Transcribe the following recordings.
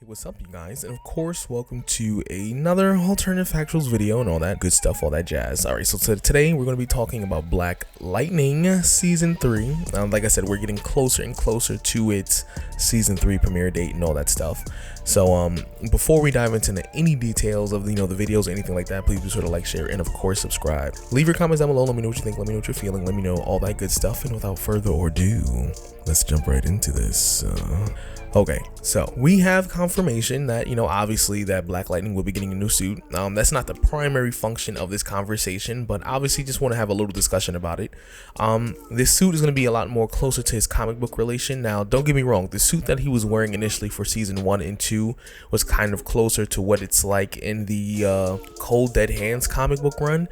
What's up, you guys? And of course, welcome to another alternative factuals video and all that good stuff, all that jazz. Alright, so today we're going to be talking about Black Lightning Season 3. Like I said, we're getting closer and closer to its Season 3 premiere date and all that stuff. So before we dive into any details of the videos or anything like that, please be sure to like, share, and of course subscribe. Leave your comments down below, let me know what you think, let me know what you're feeling, let me know all that good stuff. And without further ado, let's jump right into this. Okay, so we have confirmation that, obviously that Black Lightning will be getting a new suit. That's not the primary function of this conversation, but obviously just want to have a little discussion about it. This suit is going to be a lot more closer to his comic book relation. Now, don't get me wrong, the suit that he was wearing initially for season 1 and 2 was kind of closer to what it's like in the Cold Dead Hands comic book run.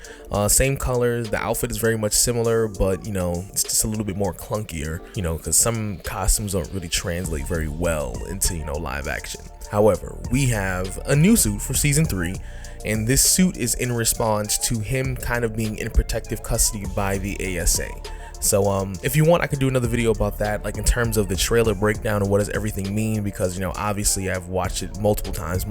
Same colors, the outfit is very much similar, but it's just a little bit more clunkier, because some costumes don't really translate very well into live action. However, we have a new suit for season 3, and this suit is in response to him kind of being in protective custody by the ASA. So if you want, I could do another video about that, like in terms of the trailer breakdown and what does everything mean, because obviously I've watched it multiple times,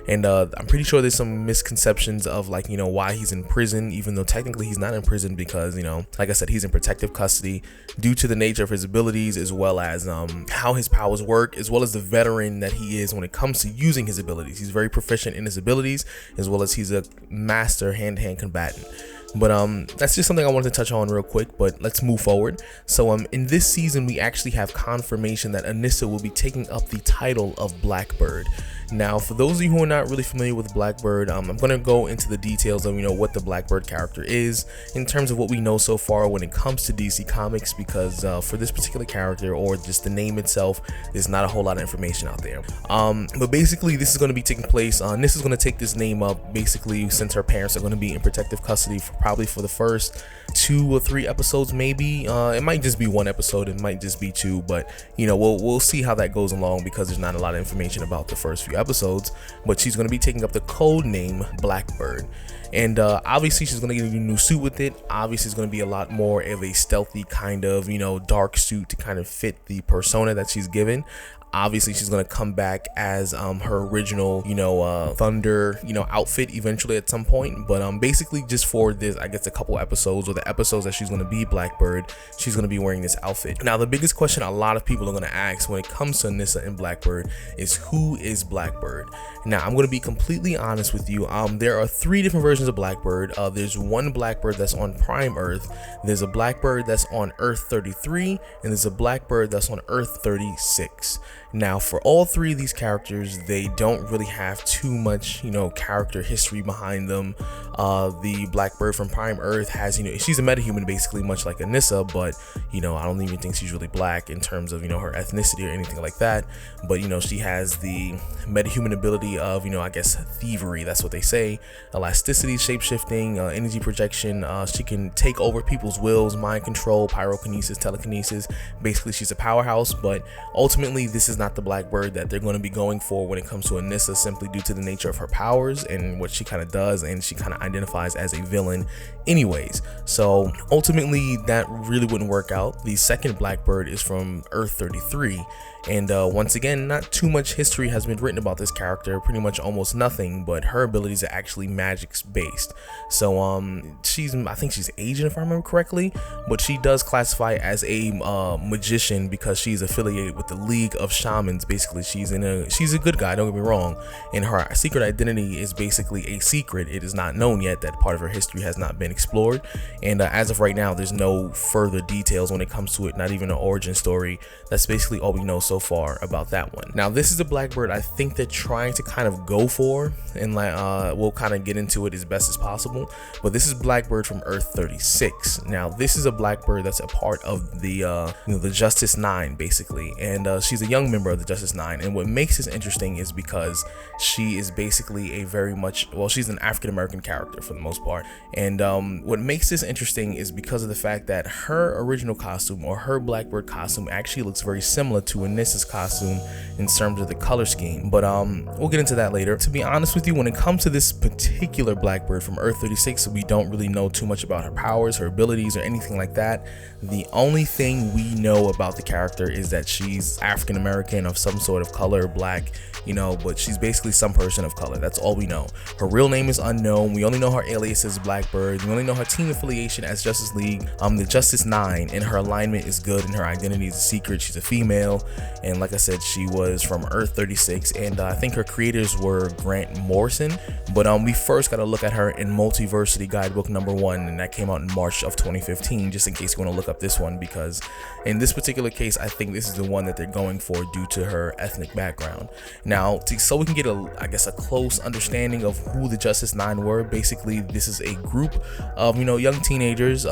and I'm pretty sure there's some misconceptions of why he's in prison, even though technically he's not in prison, because like I said, he's in protective custody due to the nature of his abilities, as well as how his powers work, as well as the veteran that he is when it comes to using his abilities. He's very proficient in his abilities, as well as he's a master hand-to-hand combatant. But that's just something I wanted to touch on real quick, but let's move forward. So in this season, we actually have confirmation that Anissa will be taking up the title of Blackbird. Now, for those of you who are not really familiar with Blackbird, I'm going to go into the details of what the Blackbird character is in terms of what we know so far when it comes to DC Comics, because for this particular character, or just the name itself, there's not a whole lot of information out there. But basically, this is going to be taking place. This is going to take this name up basically since her parents are going to be in protective custody for probably for the first 2 or 3 episodes, maybe. It might just be 1 episode, it might just be 2, but we'll see how that goes along, because there's not a lot of information about the first few episodes. But she's going to be taking up the code name Blackbird, and obviously she's going to get a new suit with it. Obviously it's going to be a lot more of a stealthy kind of dark suit to kind of fit the persona that she's given. Obviously she's going to come back as her original Thunder outfit eventually at some point, but basically just for this, I guess, a couple episodes, or the episodes that she's going to be Blackbird, she's going to be wearing this outfit. Now, the biggest question a lot of people are going to ask when it comes to Anissa and Blackbird is, who is Blackbird? Now, I'm going to be completely honest with you. There are 3 different versions of Blackbird. There's one Blackbird that's on Prime Earth, there's a Blackbird that's on Earth 33, and there's a Blackbird that's on Earth 36. Now, for all 3 of these characters, they don't really have too much, character history behind them. The Blackbird from Prime Earth has, she's a metahuman basically, much like Anissa, but, I don't even think she's really black in terms of, her ethnicity or anything like that. But, she has the metahuman ability of, I guess, thievery, that's what they say, elasticity, shapeshifting, energy projection. She can take over people's wills, mind control, pyrokinesis, telekinesis. Basically, she's a powerhouse, but ultimately, this is not the Blackbird that they're going to be going for when it comes to Anissa, simply due to the nature of her powers and what she kind of does, and she kind of identifies as a villain anyways. So ultimately that really wouldn't work out. The second Blackbird is from Earth 33, and once again, not too much history has been written about this character, pretty much almost nothing, but her abilities are actually magics based. So I think she's Asian if I remember correctly, but she does classify as a magician because she's affiliated with the League of Shamans. Basically, she's a good guy, don't get me wrong, and her secret identity is basically a secret. It is not known yet. That part of her history has not been explored, and as of right now, there's no further details when it comes to it, not even an origin story. That's basically all we know so far about that one. Now, this is a Blackbird I think they're trying to kind of go for, and we'll kind of get into it as best as possible. But this is Blackbird from Earth 36. Now, this is a Blackbird that's a part of the the Justice 9 basically, and she's a young member of the Justice 9. And what makes this interesting is because she is basically a very much, well, she's an African American character for the most part, and what makes this interesting is because of the fact that her original costume, or her Blackbird costume, actually looks very similar to Anissa. Anissa's costume in terms of the color scheme, but we'll get into that later. To be honest with you, when it comes to this particular Blackbird from Earth 36, we don't really know too much about her powers, her abilities, or anything like that. The only thing we know about the character is that she's African American of some sort of color, black, you know, but she's basically some person of color. That's all we know. Her real name is unknown. We only know her alias is Blackbird. We only know her team affiliation as Justice League, the Justice 9, and her alignment is good and her identity is a secret. She's a female, and like I said, she was from Earth 36, and I think her creators were Grant Morrison. But we first got to look at her in Multiversity Guidebook #1, and that came out in March of 2015, just in case you want to look up this one, because in this particular case, I think this is the one that they're going for due to her ethnic background. Now, so we can get a close understanding of who the Justice 9 were. Basically, this is a group of, you know, young teenagers.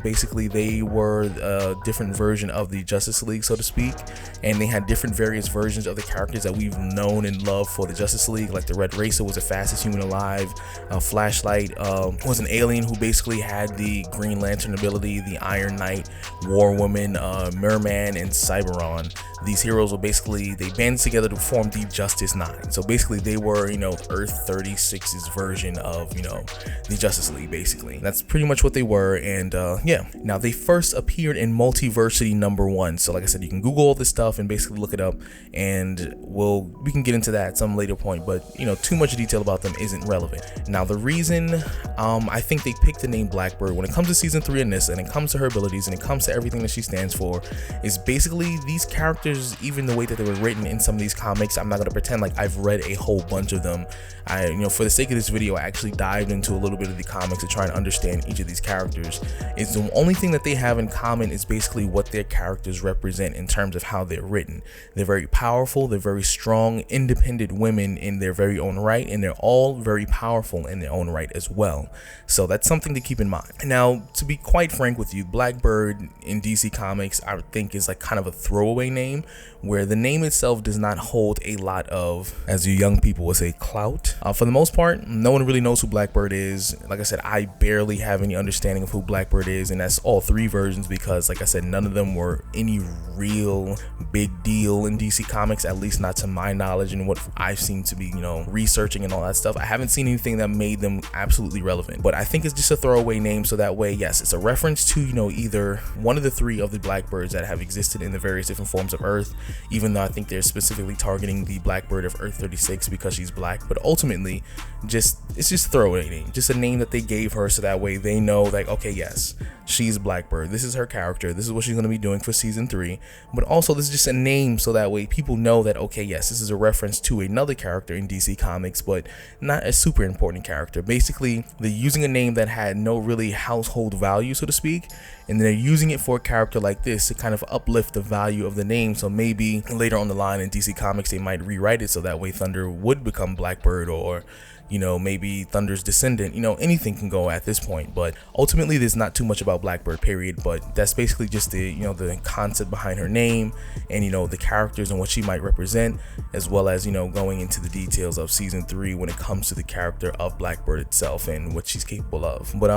Basically they were a different version of the Justice League, so to speak, and they had different various versions of the characters that we've known and loved for the Justice League. Like the Red Racer was the fastest human alive. Flashlight was an alien who basically had the Green Lantern ability. The Iron Knight, War Woman, Merman, and Cyberon. These heroes were basically, they banded together to form the Justice 9. So basically they were, you know, Earth 36's version of, you know, the Justice League, basically. That's pretty much what they were. And yeah, now they first appeared in Multiversity #1. So like I said, you can Google all this stuff and basically look it up, and we can get into that at some later point, but you know, too much detail about them isn't relevant. Now the reason I think they picked the name Blackbird when it comes to season 3 of Anissa, and it comes to her abilities, and it comes to everything that she stands for, is basically these characters, even the way that they were written in some of these comics. I'm not going to pretend like I've read a whole bunch of them. You know, for the sake of this video, I actually dived into a little bit of the comics to try and understand each of these characters. It's the only thing that they have in common is basically what their characters represent in terms of how they're written. They're very powerful, they're very strong, independent women in their very own right, and they're all very powerful in their own right as well. So that's something to keep in mind. Now, to be quite frank with you, Blackbird in DC Comics, I would think, is like kind of a throwaway name, where the name itself does not hold a lot of, as you young people would say, clout. For the most part, no one really knows who Blackbird is. Like I said, I barely have any understanding of who Blackbird is, and that's all 3 versions, because like I said, none of them were any real big deal in DC Comics, at least not to my knowledge and what I've seen to be, you know, researching and all that stuff. I haven't seen anything that made them absolutely relevant, but I think it's just a throwaway name, so that way, yes, it's a reference to, you know, either one of the 3 of the Blackbirds that have existed in the various different forms of Earth, even though I think they're specifically targeting the Blackbird of Earth 36 because she's black. But ultimately, it's just a throwaway name, just a name that they gave her, so that way they know, like, okay, yes, she's Blackbird, this is her character, this is what she's going to be doing for season 3. But also, this is just a name so that way people know that, okay, yes, this is a reference to another character in DC Comics, but not a super important character. Basically, they're using a name that had no really household value, so to speak, and they're using it for a character like this to kind of uplift the value of the name. So maybe later on the line in DC Comics, they might rewrite it so that way Thunder would become Blackbird, or you know, maybe Thunder's descendant. You know, anything can go at this point, but ultimately there's not too much about Blackbird, period. But that's basically just the, you know, the concept behind her name, and you know, the characters and what she might represent, as well as, you know, going into the details of season 3 when it comes to the character of Blackbird itself and what she's capable of. But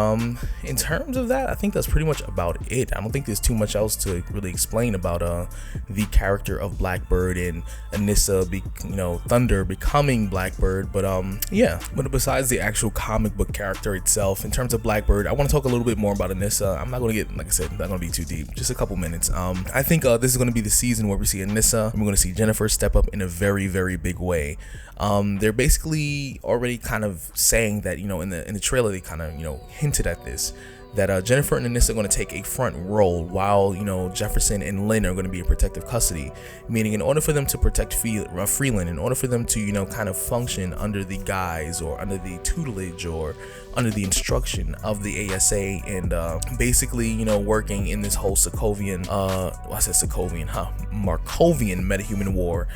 in terms of that, I think that's pretty much about it. I don't think there's too much else to really explain about the character of Blackbird and Anissa, you know, Thunder becoming Blackbird. But yeah. But besides the actual comic book character itself, in terms of Blackbird, I want to talk a little bit more about Anissa. I'm not going to get, like I said, not going to be too deep, just a couple minutes. I think this is going to be the season where we see Anissa, and we're going to see Jennifer step up in a very, very big way. They're basically already kind of saying that, you know, in the trailer, they kind of, you know, hinted at this, that Jennifer and Anissa are going to take a front role, while, you know, Jefferson and Lynn are going to be in protective custody. Meaning, in order for them to protect Freeland, in order for them to, you know, kind of function under the guise or under the tutelage or under the instruction of the ASA, and basically, you know, working in this whole Markovian metahuman war.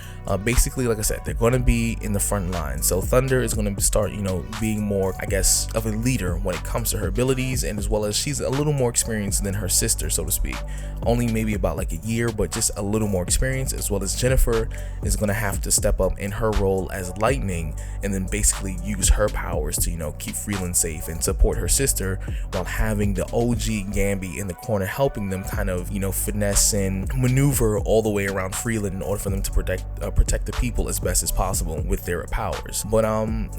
Basically, like I said, they're going to be in the front line. So Thunder is going to start, you know, being more, I guess, of a leader when it comes to her abilities, and as well well as she's a little more experienced than her sister, so to speak. Only maybe about like a year, but just a little more experience, as well as Jennifer is going to have to step up in her role as Lightning and then basically use her powers to, you know, keep Freeland safe and support her sister, while having the OG Gambi in the corner helping them kind of, you know, finesse and maneuver all the way around Freeland in order for them to protect the people as best as possible with their powers. But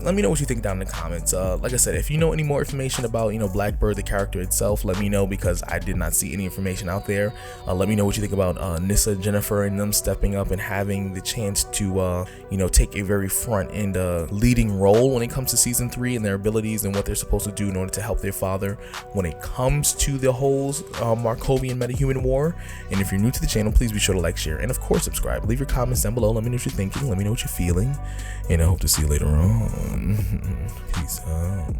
let me know what you think down in the comments. Like I said, if you know any more information about, you know, Blackbird the character itself, let me know, because I did not see any information out there. Let me know what you think about Nissa, Jennifer, and them stepping up and having the chance to you know, take a very front end leading role when it comes to season 3 and their abilities and what they're supposed to do in order to help their father when it comes to the whole Markovian metahuman war. And if you're new to the channel, please be sure to like, share, and of course subscribe. Leave your comments down below. Let me know what you're thinking, let me know what you're feeling, and I hope to see you later on. Peace out.